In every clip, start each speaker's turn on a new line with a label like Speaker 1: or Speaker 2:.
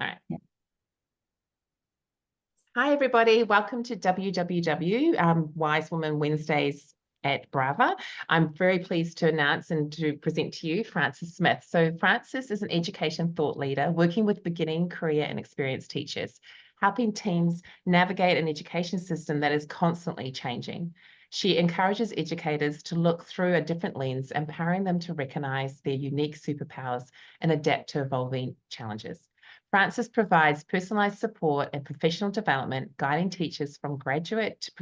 Speaker 1: All right.
Speaker 2: Yeah.
Speaker 1: Hi, everybody. Welcome to Wise Women Wednesdays at Brava. I'm very pleased to announce and to present to you Frances Smith. So Frances is an education thought leader working with beginning, career and experienced teachers, helping teams navigate an education system that is constantly changing. She encourages educators to look through a different lens, empowering them to recognise their unique superpowers and adapt to evolving challenges. Frances provides personalised support and professional development, guiding teachers from graduate to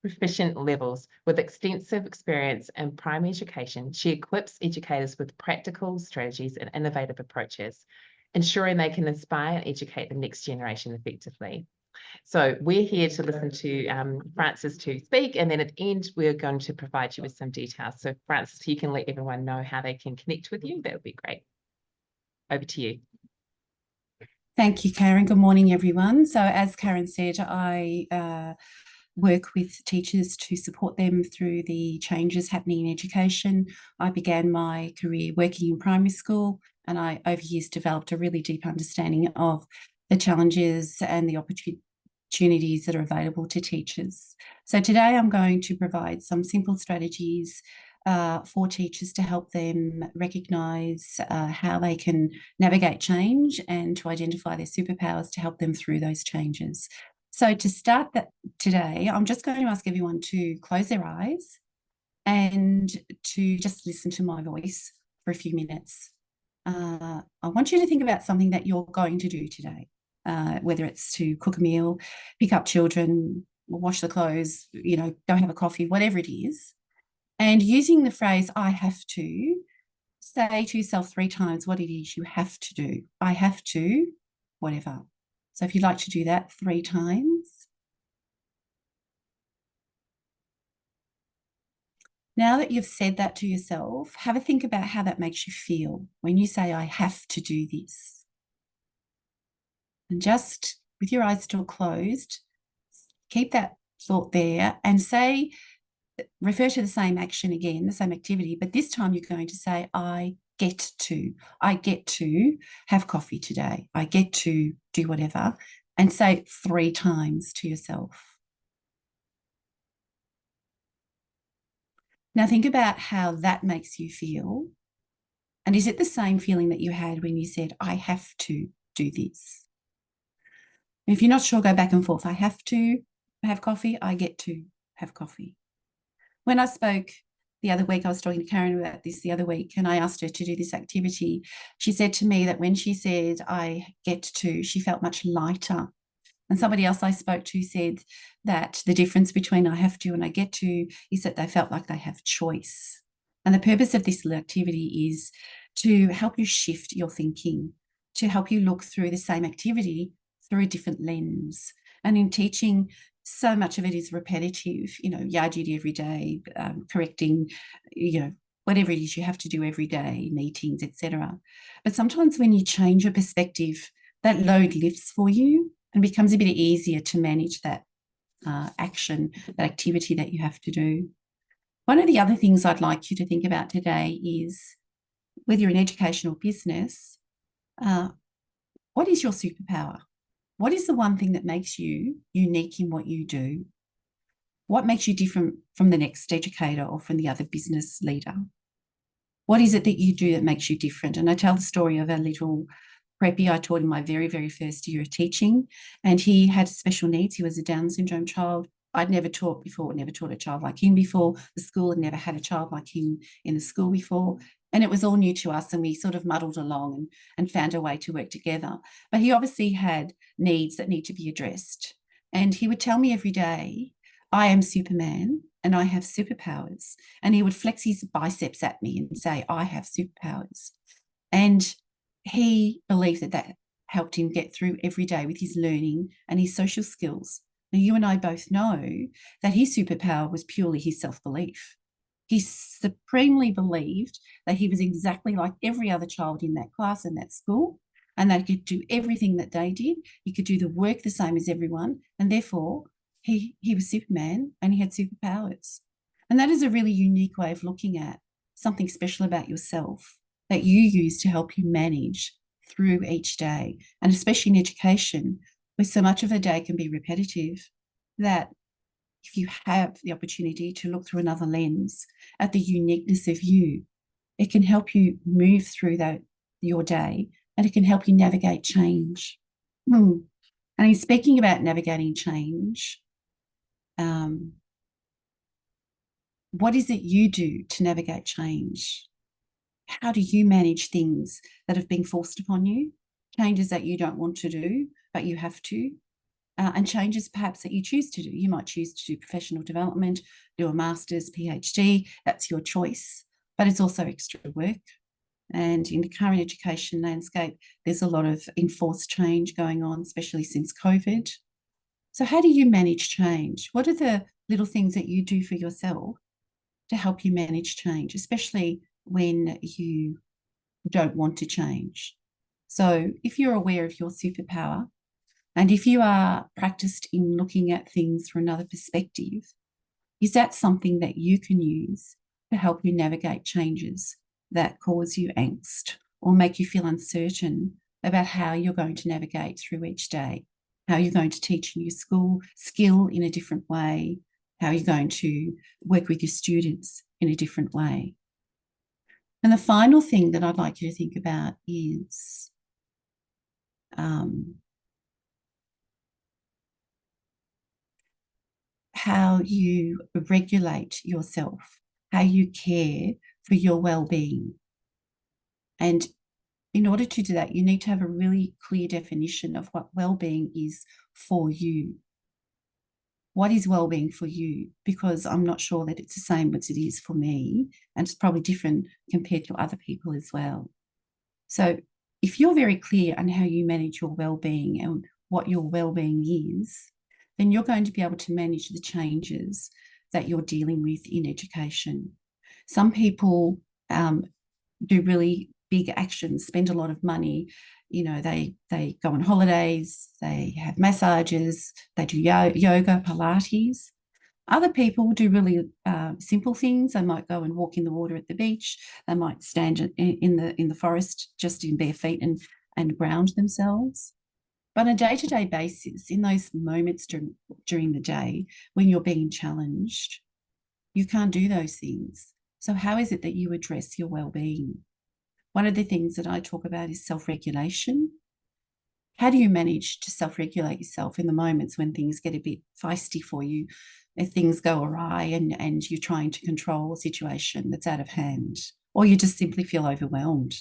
Speaker 1: proficient levels. With extensive experience in primary education, she equips educators with practical strategies and innovative approaches, ensuring they can inspire and educate the next generation effectively. So we're here to listen to Frances to speak, and then at the end, we're going to provide you with some details. So Frances, you can let everyone know how they can connect with you. That would be great. Over to you.
Speaker 2: Thank you, Karen. Good morning, everyone. So as Karen said, I work with teachers to support them through the changes happening in education. I began my career working in primary school, and I, over years, developed a really deep understanding of the challenges and the opportunities that are available to teachers. So today I'm going to provide some simple strategies for teachers to help them recognise how they can navigate change and to identify their superpowers to help them through those changes. So to start that today, I'm just going to ask everyone to close their eyes and to just listen to my voice for a few minutes. I want you to think about something that you're going to do today, whether it's to cook a meal, pick up children, wash the clothes, go have a coffee, whatever it is. And using the phrase, I have to, say to yourself 3 times what it is you have to do. I have to, whatever. So if you'd like to do that 3 times. Now that you've said that to yourself, have a think about how that makes you feel when you say, I have to do this. And just with your eyes still closed, keep that thought there and refer to the same action again, the same activity, but this time you're going to say, I get to have coffee today. I get to do whatever, and say it 3 times to yourself. Now think about how that makes you feel. And is it the same feeling that you had when you said, I have to do this? If you're not sure, go back and forth. I have to have coffee. I get to have coffee. When I spoke the other week, I was talking to Karen about this the other week, and I asked her to do this activity. She said to me that when she said, I get to, she felt much lighter. And somebody else I spoke to said that the difference between I have to and I get to is that they felt like they have choice. And the purpose of this little activity is to help you shift your thinking, to help you look through the same activity through a different lens. And in teaching, so much of it is repetitive, yard duty every day, correcting, whatever it is you have to do every day, meetings, etc. But sometimes when you change your perspective, that load lifts for you and becomes a bit easier to manage that action, that activity that you have to do. One of the other things I'd like you to think about today is, whether you're in education or business, what is your superpower? What is the one thing that makes you unique in what you do? What makes you different from the next educator or from the other business leader? What is it that you do that makes you different? And I tell the story of a little preppy I taught in my very, very first year of teaching, and he had special needs. He was a Down syndrome child. I'd never taught before, never taught a child like him before. The school had never had a child like him in the school before. And it was all new to us, and we sort of muddled along and found a way to work together. But he obviously had needs that need to be addressed. And he would tell me every day, I am Superman and I have superpowers. And he would flex his biceps at me and say, I have superpowers. And he believed that that helped him get through every day with his learning and his social skills. Now, you and I both know that his superpower was purely his self-belief. He supremely believed that he was exactly like every other child in that class and that school, and that he could do everything that they did. He could do the work the same as everyone, and therefore he was Superman and he had superpowers. And that is a really unique way of looking at something special about yourself that you use to help you manage through each day, and especially in education, where so much of the day can be repetitive, that if you have the opportunity to look through another lens at the uniqueness of you, it can help you move through your day, and it can help you navigate change. And in speaking about navigating change, what is it you do to navigate change? How do you manage things that have been forced upon you, changes that you don't want to do, but you have to, and changes perhaps that you choose to do? You might choose to do professional development, do a master's, PhD, that's your choice, but it's also extra work. And in the current education landscape, there's a lot of enforced change going on, especially since COVID. So how do you manage change? What are the little things that you do for yourself to help you manage change, especially when you don't want to change? So if you're aware of your superpower, and if you are practiced in looking at things from another perspective, is that something that you can use to help you navigate changes that cause you angst or make you feel uncertain about how you're going to navigate through each day, how you're going to teach a new skill in a different way, how you're going to work with your students in a different way? And the final thing that I'd like you to think about is how you regulate yourself, how you care for your well-being. And in order to do that, you need to have a really clear definition of what well-being is for you. What is well-being for you? Because I'm not sure that it's the same as it is for me, and it's probably different compared to other people as well. So if you're very clear on how you manage your well-being and what your well-being is, then you're going to be able to manage the changes that you're dealing with in education. Some people do really big actions, spend a lot of money. You know, they go on holidays, they have massages, they do yoga, Pilates. Other people do really simple things. They might go and walk in the water at the beach. They might stand in the forest just in bare feet and ground themselves. But on a day-to-day basis, in those moments during the day when you're being challenged, you can't do those things. So how is it that you address your well-being? One of the things that I talk about is self-regulation. How do you manage to self-regulate yourself in the moments when things get a bit feisty for you, if things go awry and you're trying to control a situation that's out of hand, or you just simply feel overwhelmed?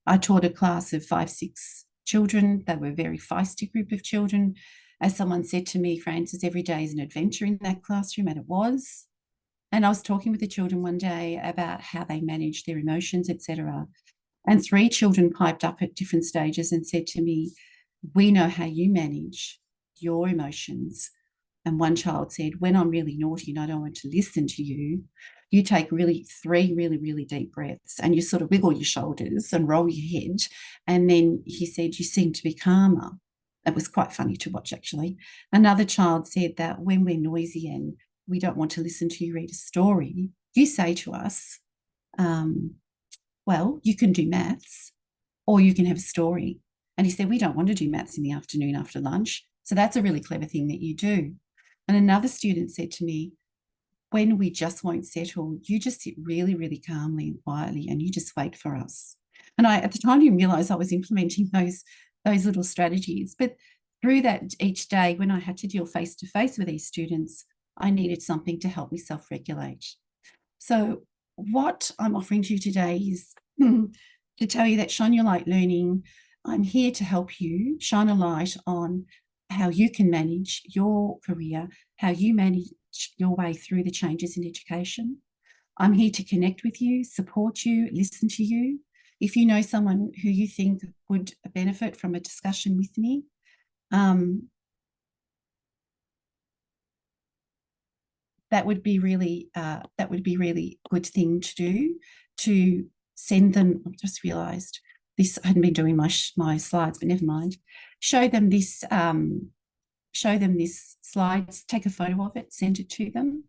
Speaker 2: I taught a class of 5, 6 children. They were a very feisty group of children. As someone said to me, Frances, every day is an adventure in that classroom, and it was. And I was talking with the children one day about how they manage their emotions, etc. And 3 children piped up at different stages and said to me, we know how you manage your emotions. And one child said, when I'm really naughty and I don't want to listen to you, you take 3 really deep breaths and you sort of wiggle your shoulders and roll your head. And then he said, you seem to be calmer. It was quite funny to watch, actually. Another child said that when we're noisy and we don't want to listen to you read a story, you say to us, well, you can do maths or you can have a story. And he said, we don't want to do maths in the afternoon after lunch. So that's a really clever thing that you do. And another student said to me, when we just won't settle, you just sit really calmly and quietly and you just wait for us. And I, at the time, didn't realize I was implementing those little strategies. But through that each day, when I had to deal face to face with these students, I needed something to help me self-regulate. So what I'm offering to you today is to tell you that Shine Your Light Learning, I'm here to help you shine a light on how you can manage your career, how you manage your way through the changes in education. I'm here to connect with you, support you, listen to you. If you know someone who you think would benefit from a discussion with me, that would be really good thing to do, to send them. I've just realised this. I hadn't been doing my slides, but never mind. Show them this slides. Take a photo of it. Send it to them.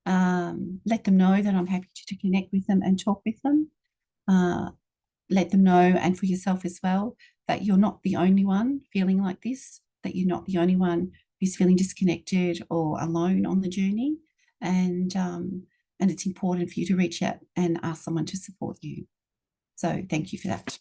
Speaker 2: Let them know that I'm happy to connect with them and talk with them. let them know, and for yourself as well, that you're not the only one feeling like this, that you're not the only one who's feeling disconnected or alone on the journey. And it's important for you to reach out and ask someone to support you. So thank you for that.